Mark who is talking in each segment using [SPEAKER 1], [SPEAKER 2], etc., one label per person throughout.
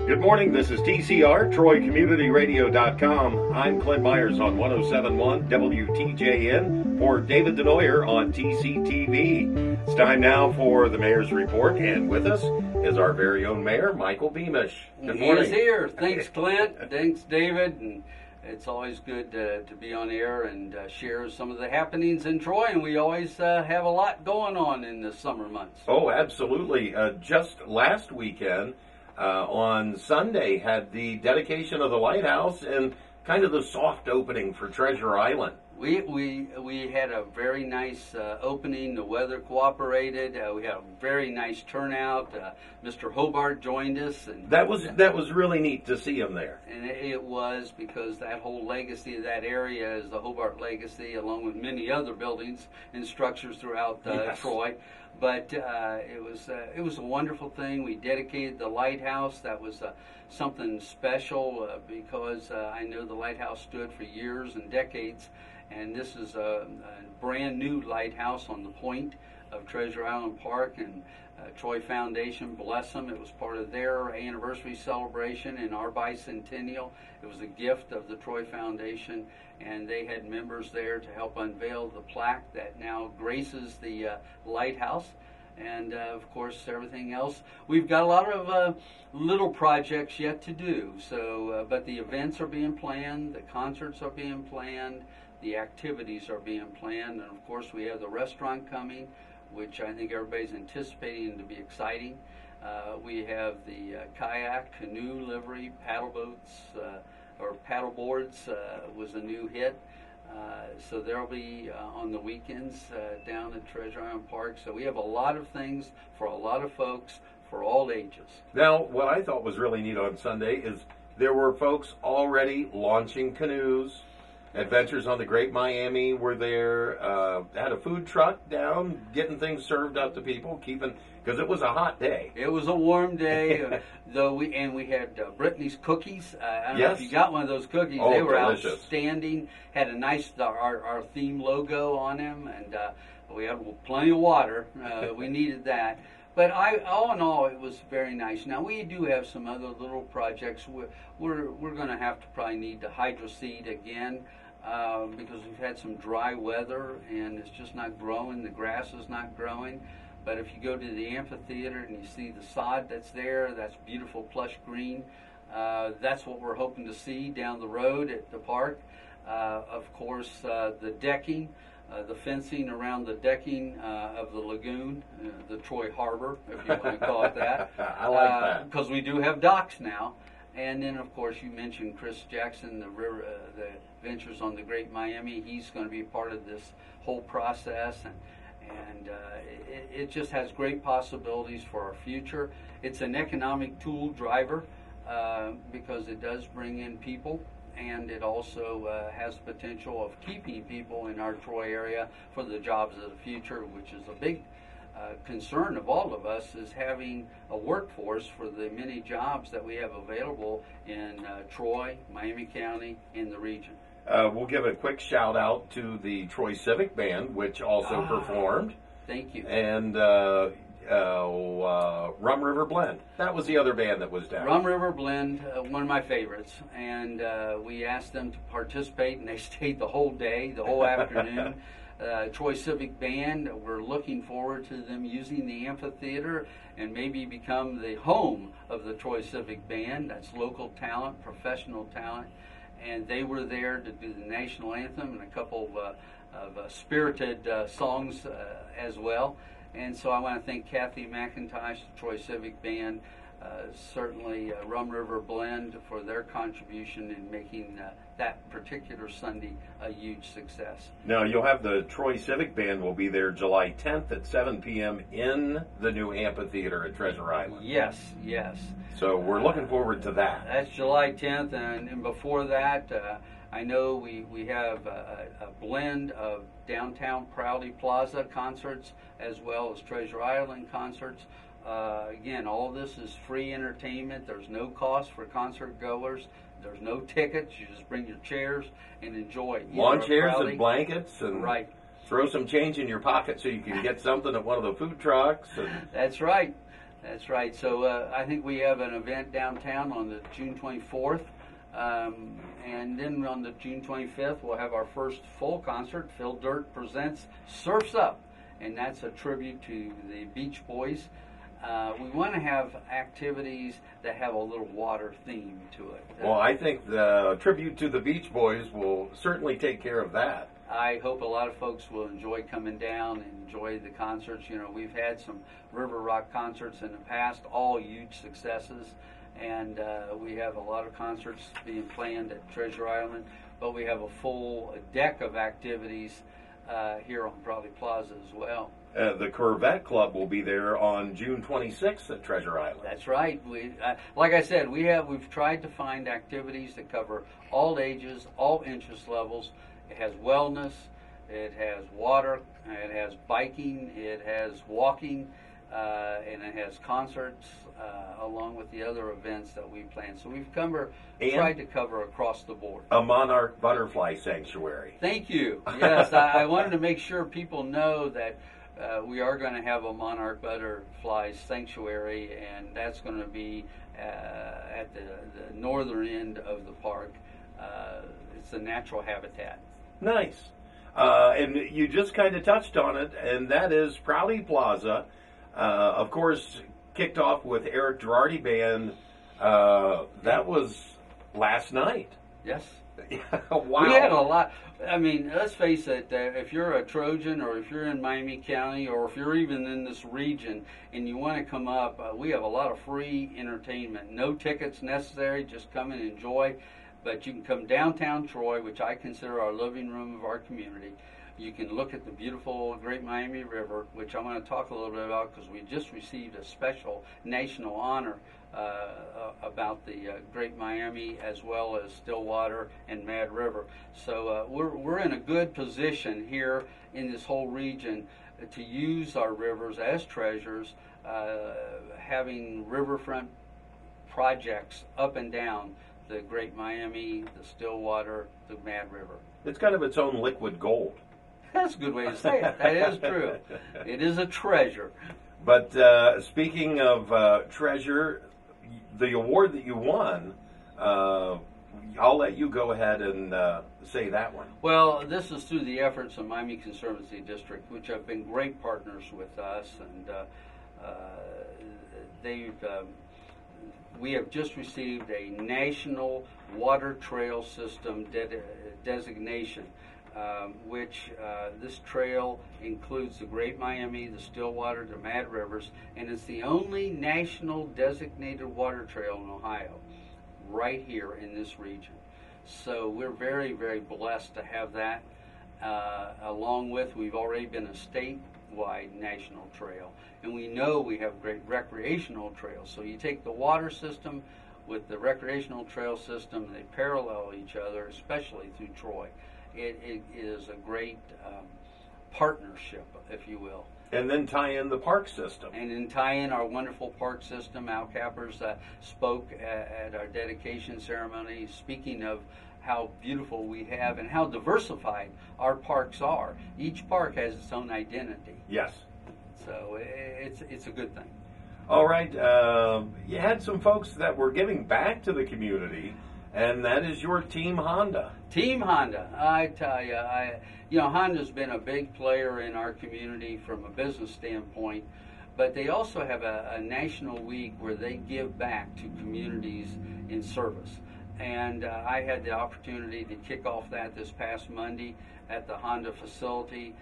[SPEAKER 1] Good morning, this is TCR, TroyCommunityRadio.com. I'm Clint Myers on 107.1 WTJN for David Denoyer on TCTV. It's time now for the Mayor's Report, and with us is our very own Mayor, Michael Beamish. Good morning.
[SPEAKER 2] He is here. Thanks, Clint. Thanks, David. And it's always good to be on air and share some of the happenings in Troy, and we always have a lot going on in the summer months.
[SPEAKER 1] Oh, absolutely. Just last weekend, on Sunday, had the dedication of the Lighthouse and kind of the soft opening for Treasure Island.
[SPEAKER 2] We had a very nice opening. The weather cooperated. We had a very nice turnout. Mr. Hobart joined us, and
[SPEAKER 1] that was really neat to see him there.
[SPEAKER 2] And it was, because that whole legacy of that area is the Hobart legacy, along with many other buildings and structures throughout
[SPEAKER 1] Yes.
[SPEAKER 2] Troy. But it was a wonderful thing. We dedicated the lighthouse. That was something special because I know the lighthouse stood for years and decades, and this is a brand new lighthouse on the point of Treasure Island Park. And Troy Foundation, bless them, it was part of their anniversary celebration and our bicentennial. It was a gift of the Troy Foundation, and they had members there to help unveil the plaque that now graces the lighthouse. And of course, everything else. We've got a lot of little projects yet to do. So, but the events are being planned, the concerts are being planned, the activities are being planned, and of course, we have the restaurant coming, which I think everybody's anticipating to be exciting. We have the kayak, canoe, livery, paddle boats, or paddle boards was a new hit. So there'll be on the weekends down at Treasure Island Park. So we have a lot of things for a lot of folks for all ages. Now,
[SPEAKER 1] what I thought was really neat on Sunday is there were folks already launching canoes. Adventures on the Great Miami were there. Had a food truck down, getting things served up to people, because it was a hot day.
[SPEAKER 2] It was a warm day, though. We had Brittany's cookies. I don't know if you got one of those cookies.
[SPEAKER 1] Oh,
[SPEAKER 2] they were
[SPEAKER 1] delicious.
[SPEAKER 2] Outstanding. Had a nice our theme logo on them, and we had plenty of water. We needed that. But all in all, it was very nice. Now, we do have some other little projects. We're going to have to probably need to hydroseed again. Because we've had some dry weather and it's just not growing. The grass is not growing. But if you go to the amphitheater and you see the sod that's there, that's beautiful plush green. That's what we're hoping to see down the road at the park. Of course, the decking, the fencing around the decking of the lagoon, the Troy Harbor, if you want to call it that.
[SPEAKER 1] I like that.
[SPEAKER 2] Because we do have docks now. And then, of course, you mentioned Chris Jackson, the Ventures on the Great Miami. He's going to be part of this whole process, and it just has great possibilities for our future. It's an economic tool driver because it does bring in people, and it also has the potential of keeping people in our Troy area for the jobs of the future, which is a big concern of all of us, is having a workforce for the many jobs that we have available in Troy, Miami County, and the region.
[SPEAKER 1] We'll give a quick shout out to the Troy Civic Band, which also performed.
[SPEAKER 2] Thank you.
[SPEAKER 1] And Rum River Blend. That was the other band that was down.
[SPEAKER 2] Rum River Blend, one of my favorites. And we asked them to participate, and they stayed the whole day, the whole afternoon. Troy Civic Band, we're looking forward to them using the amphitheater and maybe become the home of the Troy Civic Band. That's local talent, professional talent. And they were there to do the national anthem and a couple of spirited songs as well. And so I want to thank Kathy McIntosh, the Troy Civic Band, certainly Rum River Blend for their contribution in making that particular Sunday a huge success.
[SPEAKER 1] Now, you'll have the Troy Civic Band will be there July 10th at 7 p.m. in the new amphitheater at Treasure Island.
[SPEAKER 2] Yes, yes.
[SPEAKER 1] So we're looking forward to that.
[SPEAKER 2] That's July 10th, and before that, I know we have a blend of downtown Prolly Plaza concerts as well as Treasure Island concerts. Again, all of this is free entertainment. There's no cost for concert goers. There's no tickets. You just bring your chairs and enjoy.
[SPEAKER 1] Lawn chairs and blankets, and
[SPEAKER 2] right.
[SPEAKER 1] Throw some change in your pocket so you can get something at one of the food trucks.
[SPEAKER 2] That's right. That's right. So I think we have an event downtown on the June 24th. And then on the June 25th, we'll have our first full concert. Phil Dirt presents Surf's Up, and that's a tribute to the Beach Boys. We want to have activities that have a little water theme to it.
[SPEAKER 1] Well, I think the tribute to the Beach Boys will certainly take care of that.
[SPEAKER 2] I hope a lot of folks will enjoy coming down and enjoy the concerts. You know, we've had some River Rock concerts in the past, all huge successes. And we have a lot of concerts being planned at Treasure Island, but we have a full deck of activities here on Prolly Plaza as well.
[SPEAKER 1] The Corvette Club will be there on June 26th at Treasure Island.
[SPEAKER 2] That's right. Like I said, we've tried to find activities that cover all ages, all interest levels. It has wellness, it has water, it has biking, it has walking, and it has concerts along with the other events that we plan. So we've tried to cover across the board.
[SPEAKER 1] A monarch butterfly sanctuary.
[SPEAKER 2] Thank you. Yes, I wanted to make sure people know that we are going to have a monarch butterfly sanctuary, and that's going to be at the northern end of the park. It's a natural habitat.
[SPEAKER 1] Nice. And you just kind of touched on it, and that is Prolly Plaza. Of course, kicked off with Eric Girardi Band. That was last night.
[SPEAKER 2] Yes.
[SPEAKER 1] Wow.
[SPEAKER 2] We had a lot. I mean, let's face it, if you're a Trojan or if you're in Miami County or if you're even in this region and you want to come up, we have a lot of free entertainment. No tickets necessary, just come and enjoy. But you can come downtown Troy, which I consider our living room of our community. You can look at the beautiful Great Miami River, which I'm going to talk a little bit about because we just received a special national honor about the Great Miami, as well as Stillwater and Mad River. So we're in a good position here in this whole region to use our rivers as treasures, having riverfront projects up and down the Great Miami, the Stillwater, the Mad River.
[SPEAKER 1] It's kind of its own liquid gold.
[SPEAKER 2] That's a good way to say it. That is true. It is a treasure.
[SPEAKER 1] But speaking of treasure, the award that you won, I'll let you go ahead and say that one.
[SPEAKER 2] Well, this is through the efforts of Miami Conservancy District, which have been great partners with us, and we have just received a National Water Trail System designation, which this trail includes the Great Miami, the Stillwater, the Mad Rivers, and it's the only national designated water trail in Ohio, right here in this region. So we're very, very blessed to have that. Along with, we've already been a statewide national trail, and we know we have great recreational trails. So you take the water system with the recreational trail system, they parallel each other, especially through Troy. It is a great partnership, if you will.
[SPEAKER 1] And then tie in the park system.
[SPEAKER 2] And then tie in our wonderful park system. Al Cappers spoke at our dedication ceremony, speaking of how beautiful we have and how diversified our parks are. Each park has its own identity.
[SPEAKER 1] Yes.
[SPEAKER 2] So it's a good thing.
[SPEAKER 1] All right. You had some folks that were giving back to the community, and that is your Team Honda.
[SPEAKER 2] Team Honda, I tell you, Honda's been a big player in our community from a business standpoint, but they also have a national week where they give back to communities in service. And I had the opportunity to kick off that this past Monday at the Honda facility.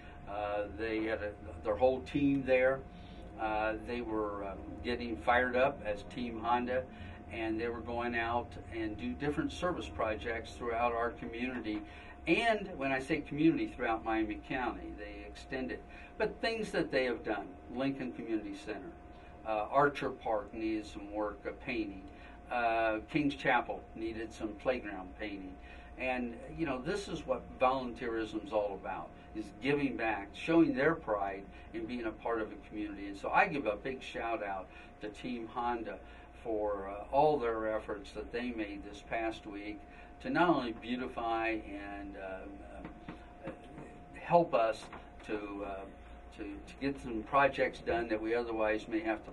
[SPEAKER 2] They had their whole team there. They were getting fired up as Team Honda, and they were going out and do different service projects throughout our community. And when I say community, throughout Miami County, they extended. But things that they have done, Lincoln Community Center, Archer Park needed some work, painting. King's Chapel needed some playground painting. And, this is what volunteerism is all about, is giving back, showing their pride in being a part of a community. And so I give a big shout out to Team Honda for all their efforts that they made this past week to not only beautify and help us to get some projects done that we otherwise may have to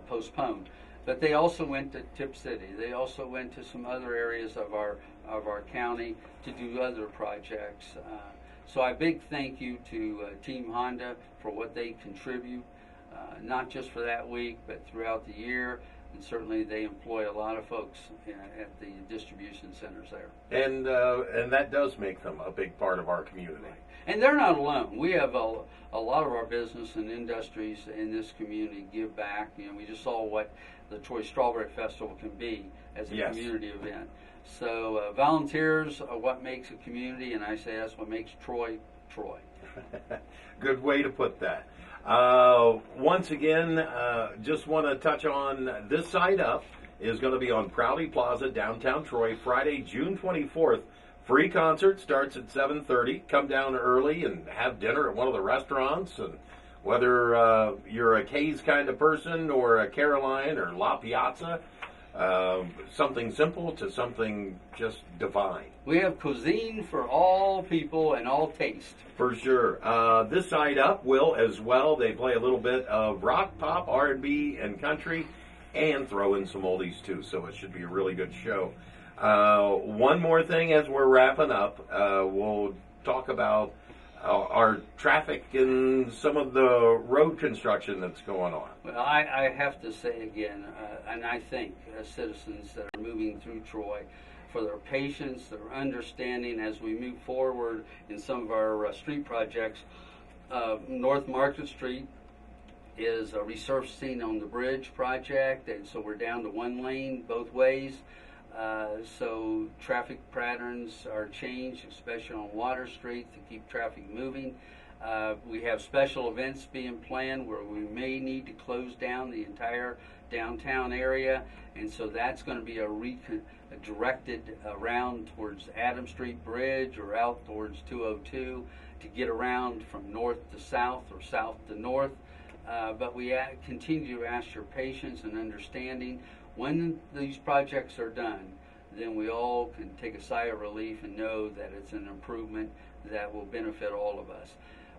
[SPEAKER 2] postponed. But they also went to Tip City. They also went to some other areas of our county to do other projects. So a big thank you to Team Honda for what they contribute, not just for that week, but throughout the year. And certainly they employ a lot of folks at the distribution centers there.
[SPEAKER 1] And that does make them a big part of our community.
[SPEAKER 2] Right. And they're not alone. We have a lot of our business and industries in this community give back. You know, we just saw what the Troy Strawberry Festival can be as a
[SPEAKER 1] Yes.
[SPEAKER 2] community event. So volunteers are what makes a community, and I say that's what makes Troy, Troy.
[SPEAKER 1] Good way to put that. Once again, just want to touch on this side up is going to be on Prolly Plaza, downtown Troy, Friday, June 24th. Free concert starts at 7:30. Come down early and have dinner at one of the restaurants. And whether you're a Kay's kind of person or a Caroline or La Piazza, something simple to something just divine.
[SPEAKER 2] We have cuisine for all people and all taste.
[SPEAKER 1] For sure. This side up will as well. They play a little bit of rock, pop, R&B, and country, and throw in some oldies too. So it should be a really good show. One more thing as we're wrapping up, we'll talk about our traffic and some of the road construction that's going on.
[SPEAKER 2] Well, I have to say again, and I thank citizens that are moving through Troy for their patience, their understanding as we move forward in some of our street projects. North Market Street is resurfacing on the bridge project, and so we're down to one lane both ways. So traffic patterns are changed, especially on Water Street, to keep traffic moving. We have special events being planned where we may need to close down the entire downtown area, and so that's going to be directed around towards Adam Street Bridge or out towards 202 to get around from north to south or south to north. But we continue to ask your patience and understanding. When these projects are done, then we all can take a sigh of relief and know that it's an improvement that will benefit all of us.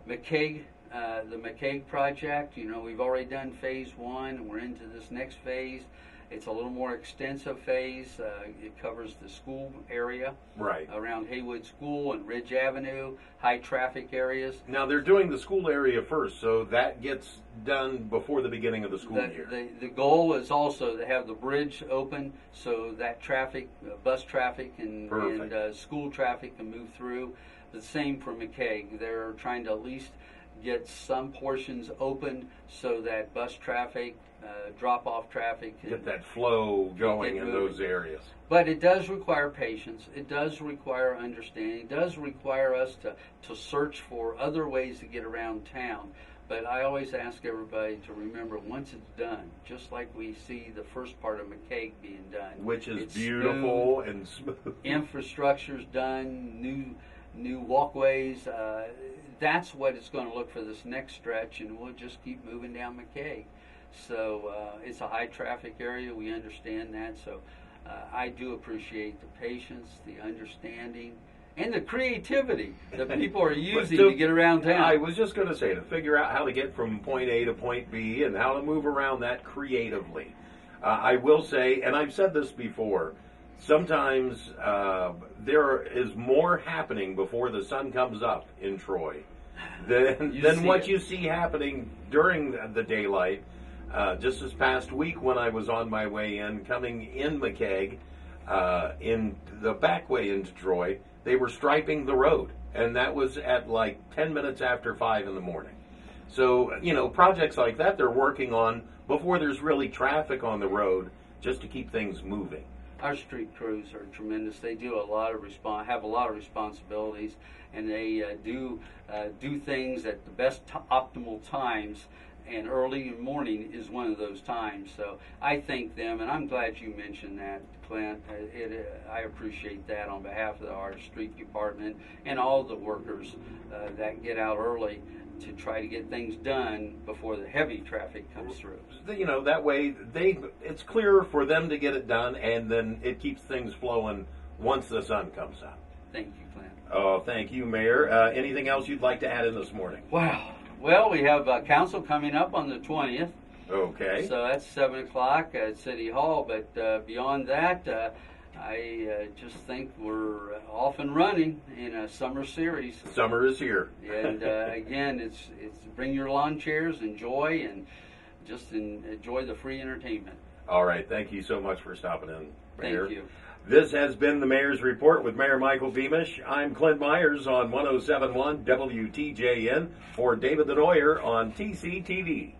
[SPEAKER 2] McCaig, the McCaig project, you know, we've already done phase one, and we're into this next phase. It's a little more extensive phase. It covers the school area,
[SPEAKER 1] right
[SPEAKER 2] around Haywood School and Ridge Avenue, high traffic areas.
[SPEAKER 1] Now they're doing the school area first, so that gets done before the beginning of the school year.
[SPEAKER 2] The goal is also to have the bridge open so that traffic, bus traffic and school traffic can move through. The same for McCaig. They're trying to at least get some portions open so that bus traffic, drop-off traffic can
[SPEAKER 1] get that flow going in those areas.
[SPEAKER 2] But it does require patience. It does require understanding. It does require us to search for other ways to get around town. But I always ask everybody to remember, once it's done, just like we see the first part of McCaig being done,
[SPEAKER 1] which is beautiful and smooth.
[SPEAKER 2] Infrastructure's done, new walkways. That's what it's going to look for this next stretch, and we'll just keep moving down McCaig. So it's a high traffic area. We understand that. So I do appreciate the patience, the understanding, and the creativity that people are using to get around town.
[SPEAKER 1] I was just going to say, to figure out how to get from point A to point B and how to move around that creatively. I will say, and I've said this before, sometimes there is more happening before the sun comes up in Troy than what you see happening during the daylight. Just this past week when I was on my way in, coming in McCaig, in the back way into Troy, they were striping the road, and that was at like 10 minutes after 5 in the morning. So, you know, projects like that they're working on before there's really traffic on the road, just to keep things moving.
[SPEAKER 2] Our street crews are tremendous. They do have a lot of responsibilities, and they do things at the best optimal times. And early morning is one of those times. So I thank them, and I'm glad you mentioned that, Clint. I appreciate that on behalf of our street department and all the workers that get out early to try to get things done before the heavy traffic comes through.
[SPEAKER 1] You know, that way it's clearer for them to get it done, and then it keeps things flowing once the sun comes up.
[SPEAKER 2] Thank you, Clint.
[SPEAKER 1] Oh, thank you, Mayor. Anything else you'd like to add in this morning?
[SPEAKER 2] Wow. Well, we have council coming up on the 20th,
[SPEAKER 1] Okay.
[SPEAKER 2] So that's 7 o'clock at City Hall. But beyond that, I just think we're off and running in a summer series.
[SPEAKER 1] Summer is here.
[SPEAKER 2] And again, it's bring your lawn chairs, enjoy, and just enjoy the free entertainment.
[SPEAKER 1] All right. Thank you so much for stopping in, Mayor.
[SPEAKER 2] Thank you.
[SPEAKER 1] This has been the Mayor's Report with Mayor Michael Beamish. I'm Clint Myers on 107.1 WTJN for David Denoyer on TCTV.